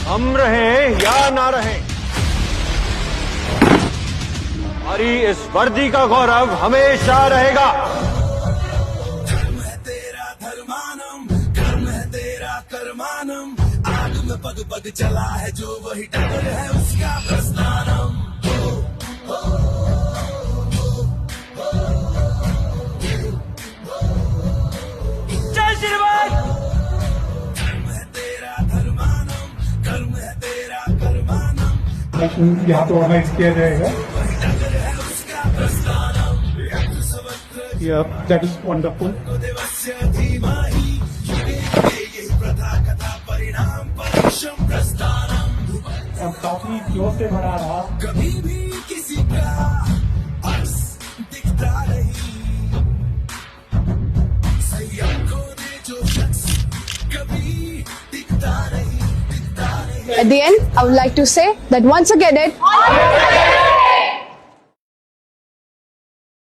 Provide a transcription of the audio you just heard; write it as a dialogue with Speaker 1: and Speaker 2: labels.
Speaker 1: हम रहें या ना रहें, हमारी इस वर्दी का गौरव हमेशा रहेगा।
Speaker 2: धर्म है तेरा धर्मानम, कर्म है तेरा कर्मानम, आग में पग पग चला है जो वही डगर है उसका प्रस्थानम।
Speaker 1: जय श्रीमान।
Speaker 2: धर्म है तेरा धर्मानम, कर्म है तेरा कर्मानम,
Speaker 3: यहाँ तो ऑर्गेनाइज किया जाएगा। Yeah, that is wonderful. अब काफी जोर से भरा रहा।
Speaker 2: कभी भी किसी का अक्स दिखता नहीं, संयम को दे जो शख्स कभी दिखता नहीं, दिखता नहीं।
Speaker 4: At the end, I would like to say that once again